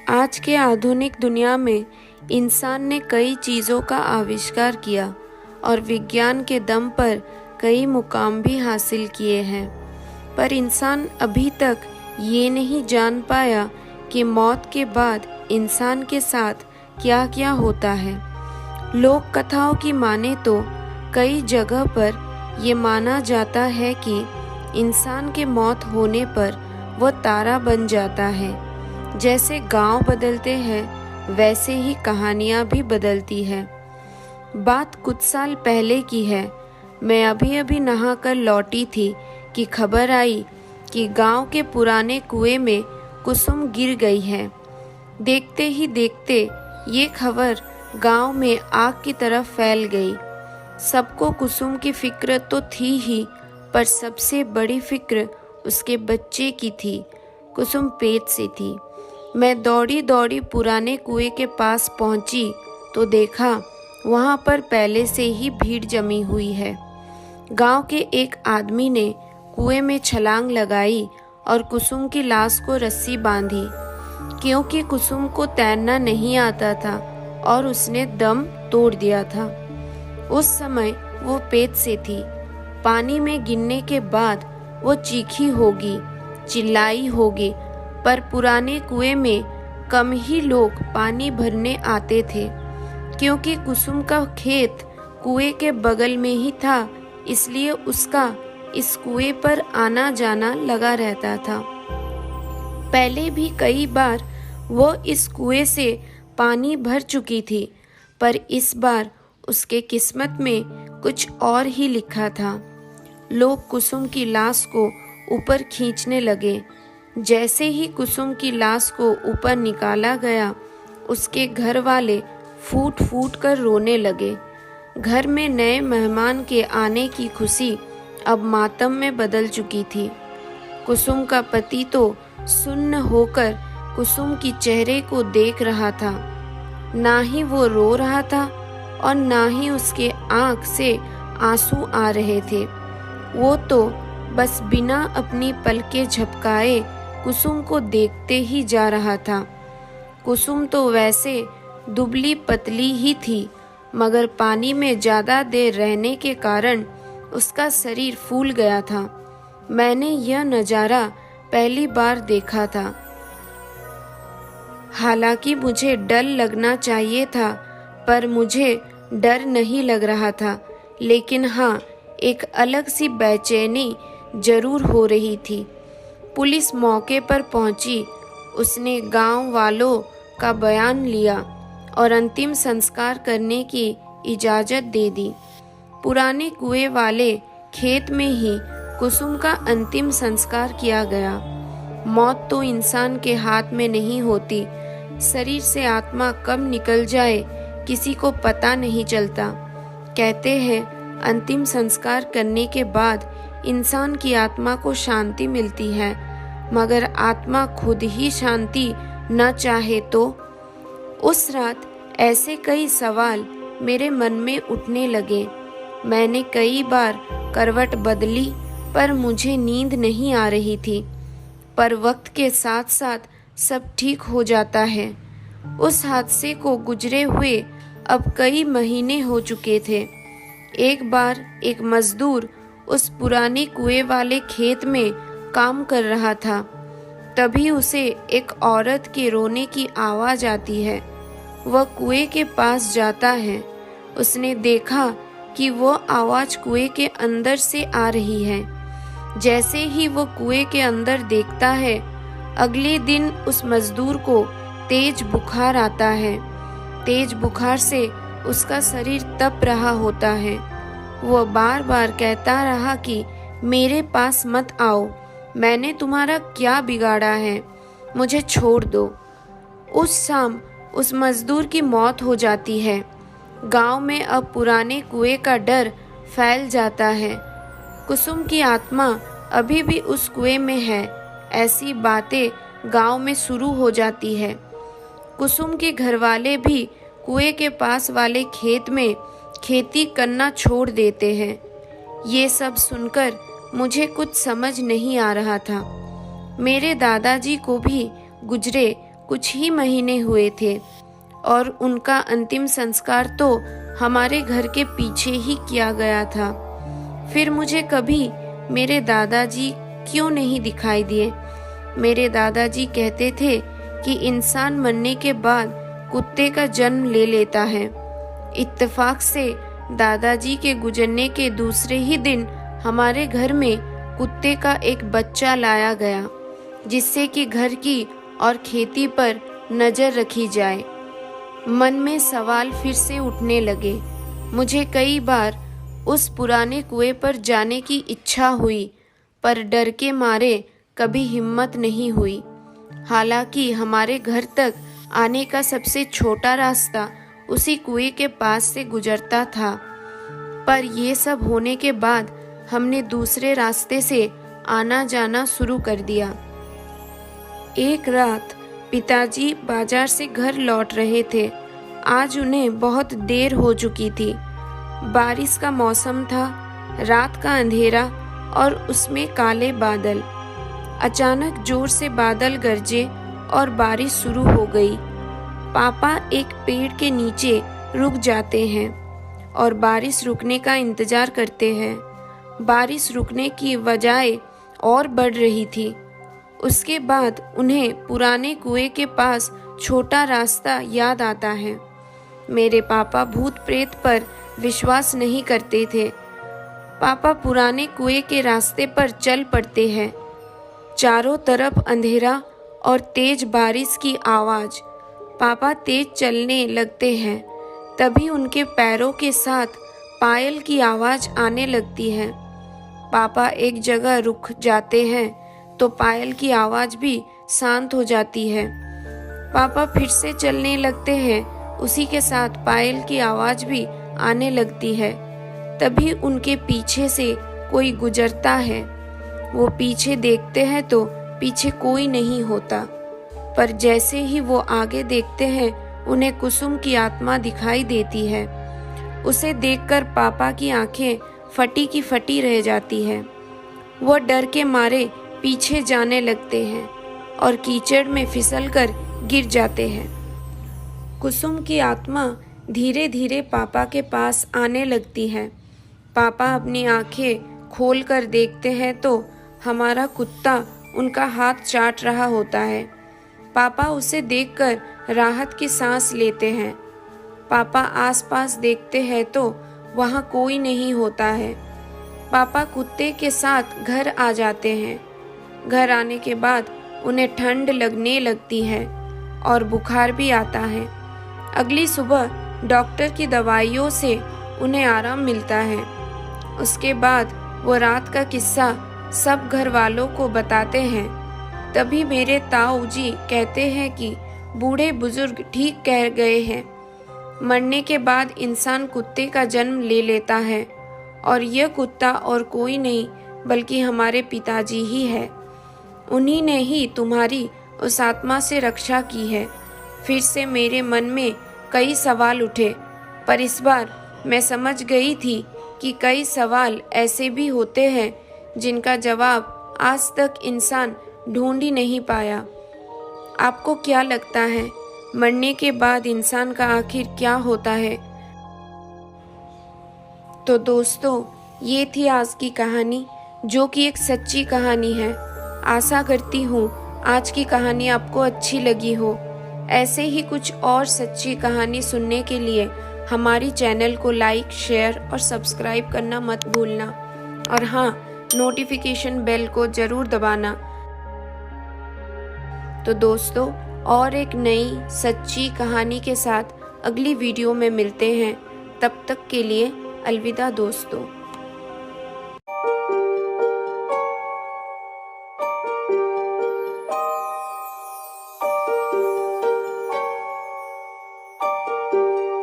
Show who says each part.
Speaker 1: आज के आधुनिक दुनिया में इंसान ने कई चीज़ों का आविष्कार किया और विज्ञान के दम पर कई मुकाम भी हासिल किए हैं, पर इंसान अभी तक ये नहीं जान पाया कि मौत के बाद इंसान के साथ क्या क्या होता है। लोक कथाओं की माने तो कई जगह पर ये माना जाता है कि इंसान के मौत होने पर वह तारा बन जाता है। जैसे गांव बदलते हैं वैसे ही कहानियाँ भी बदलती है। बात कुछ साल पहले की है। मैं अभी अभी नहाकर लौटी थी कि खबर आई कि गांव के पुराने कुएं में कुसुम गिर गई है। देखते ही देखते ये खबर गांव में आग की तरफ फैल गई। सबको कुसुम की फिक्र तो थी ही, पर सबसे बड़ी फिक्र उसके बच्चे की थी। कुसुम पेट से थी। मैं दौड़ी दौड़ी पुराने कुएं के पास पहुंची तो देखा वहां पर पहले से ही भीड़ जमी हुई है। गांव के एक आदमी ने कुएं में छलांग लगाई और कुसुम की लाश को रस्सी बांधी, क्योंकि कुसुम को तैरना नहीं आता था और उसने दम तोड़ दिया था। उस समय वो पेट से थी। पानी में गिरने के बाद वो चीखी होगी, चिल्लाई होगी, पर पुराने कुएं में कम ही लोग पानी भरने आते थे, क्योंकि कुसुम का खेत कुएं के बगल में ही था, इसलिए उसका इस कुएं पर आना जाना लगा रहता था। पहले भी कई बार वो इस कुएं से पानी भर चुकी थी, पर इस बार उसके किस्मत में कुछ और ही लिखा था। लोग कुसुम की लाश को ऊपर खींचने लगे। जैसे ही कुसुम की लाश को ऊपर निकाला गया, उसके घर वाले फूट फूट कर रोने लगे। घर में नए मेहमान के आने की खुशी अब मातम में बदल चुकी थी। कुसुम का पति तो सुन्न होकर कुसुम की चेहरे को देख रहा था। ना ही वो रो रहा था और ना ही उसके आंख से आंसू आ रहे थे। वो तो बस बिना अपनी पलकें झपकाए कुसुम को देखते ही जा रहा था। कुसुम तो वैसे दुबली पतली ही थी, मगर पानी में ज़्यादा देर रहने के कारण उसका शरीर फूल गया था। मैंने यह नज़ारा पहली बार देखा था। हालांकि मुझे डर लगना चाहिए था, पर मुझे डर नहीं लग रहा था। लेकिन हाँ, एक अलग सी बेचैनी जरूर हो रही थी। पुलिस मौके पर पहुंची। उसने गांव वालों का बयान लिया और अंतिम संस्कार करने की इजाज़त दे दी। पुराने कुएं वाले खेत में ही कुसुम का अंतिम संस्कार किया गया। मौत तो इंसान के हाथ में नहीं होती। शरीर से आत्मा कब निकल जाए किसी को पता नहीं चलता। कहते हैं अंतिम संस्कार करने के बाद इंसान की आत्मा को शांति मिलती है, मगर आत्मा खुद ही शांति न चाहे तो। उस रात ऐसे कई सवाल मेरे मन में उठने लगे। मैंने कई बार करवट बदली, पर मुझे नींद नहीं आ रही थी। पर वक्त के साथ साथ सब ठीक हो जाता है। उस हादसे को गुजरे हुए अब कई महीने हो चुके थे। एक बार एक मजदूर उस पुराने कुएं वाले खेत में काम कर रहा था। तभी उसे एक औरत के रोने की आवाज़ आती है। वह कुएं के पास जाता है। उसने देखा कि वो आवाज़ कुएं के अंदर से आ रही है। जैसे ही वो कुएं के अंदर देखता है, अगले दिन उस मजदूर को तेज बुखार आता है। तेज बुखार से उसका शरीर तप रहा होता है। वह बार बार कहता रहा कि मेरे पास मत आओ, मैंने तुम्हारा क्या बिगाड़ा है, मुझे छोड़ दो। उस शाम उस मजदूर की मौत हो जाती है। गांव में अब पुराने कुएं का डर फैल जाता है। कुसुम की आत्मा अभी भी उस कुएं में है, ऐसी बातें गांव में शुरू हो जाती है। कुसुम के घरवाले भी कुएं के पास वाले खेत में खेती करना छोड़ देते हैं। ये सब सुनकर मुझे कुछ समझ नहीं आ रहा था। मेरे दादाजी को भी गुजरे कुछ ही महीने हुए थे और उनका अंतिम संस्कार तो हमारे घर के पीछे ही किया गया था। फिर मुझे कभी मेरे दादाजी क्यों नहीं दिखाई दिए। मेरे दादाजी कहते थे कि इंसान मरने के बाद कुत्ते का जन्म ले लेता है। इत्तेफाक से दादाजी के गुजरने के दूसरे ही दिन हमारे घर में कुत्ते का एक बच्चा लाया गया, जिससे कि घर की और खेती पर नजर रखी जाए। मन में सवाल फिर से उठने लगे। मुझे कई बार उस पुराने कुएं पर जाने की इच्छा हुई, पर डर के मारे कभी हिम्मत नहीं हुई। हालांकि हमारे घर तक आने का सबसे छोटा रास्ता उसी कुएं के पास से गुजरता था, पर ये सब होने के बाद हमने दूसरे रास्ते से आना जाना शुरू कर दिया। एक रात पिताजी बाजार से घर लौट रहे थे। आज उन्हें बहुत देर हो चुकी थी। बारिश का मौसम था, रात का अंधेरा और उसमें काले बादल। अचानक जोर से बादल गरजे और बारिश शुरू हो गई। पापा एक पेड़ के नीचे रुक जाते हैं और बारिश रुकने का इंतजार करते हैं। बारिश रुकने की बजाय और बढ़ रही थी। उसके बाद उन्हें पुराने कुएं के पास छोटा रास्ता याद आता है। मेरे पापा भूत प्रेत पर विश्वास नहीं करते थे। पापा पुराने कुएं के रास्ते पर चल पड़ते हैं। चारों तरफ अंधेरा और तेज बारिश की आवाज। पापा तेज चलने लगते हैं। तभी उनके पैरों के साथ पायल की आवाज आने लगती है। पापा एक जगह रुक जाते हैं तो पायल की आवाज भी शांत हो जाती है। पापा फिर से चलने लगते हैं, उसी के साथ पायल की आवाज भी आने लगती है। तभी उनके पीछे से कोई गुजरता है। वो पीछे देखते हैं तो पीछे कोई नहीं होता, पर जैसे ही वो आगे देखते हैं उन्हें कुसुम की आत्मा दिखाई देती है। उसे देखकर पापा की आंखें फटी की फटी रह जाती है। वो डर के मारे पीछे जाने लगते हैं और कीचड़ में फिसलकर गिर जाते हैं। कुसुम की आत्मा धीरे धीरे पापा के पास आने लगती है। पापा अपनी आंखें खोलकर देखते हैं तो हमारा कुत्ता उनका हाथ चाट रहा होता है। पापा उसे देखकर राहत की सांस लेते हैं। पापा आसपास देखते हैं तो वहाँ कोई नहीं होता है। पापा कुत्ते के साथ घर आ जाते हैं। घर आने के बाद उन्हें ठंड लगने लगती है और बुखार भी आता है। अगली सुबह डॉक्टर की दवाइयों से उन्हें आराम मिलता है। उसके बाद वो रात का किस्सा सब घर वालों को बताते हैं। तभी मेरे ताऊ जी कहते हैं कि बूढ़े बुजुर्ग ठीक कह गए हैं। मरने के बाद इंसान कुत्ते का जन्म ले लेता है और यह कुत्ता और कोई नहीं बल्कि हमारे पिताजी ही है। उन्हीं ने ही तुम्हारी उस आत्मा से रक्षा की है। फिर से मेरे मन में कई सवाल उठे, पर इस बार मैं समझ गई थी कि कई सवाल ऐसे भी होते हैं जिनका जवाब आज तक इंसान ढूंढ ही नहीं पाया। आपको क्या लगता है, मरने के बाद इंसान का आखिर क्या होता है? तो दोस्तों, ये थी आज की कहानी, जो कि एक सच्ची कहानी है। आशा करती हूँ आज की कहानी आपको अच्छी लगी हो। ऐसे ही कुछ और सच्ची कहानी सुनने के लिए हमारी चैनल को लाइक, शेयर और सब्सक्राइब करना मत भूलना। और हाँ, नोटिफिकेशन बेल को जरूर दबाना। तो दोस्तों, और एक नई सच्ची कहानी के साथ अगली वीडियो में मिलते हैं। तब तक के लिए अलविदा दोस्तों।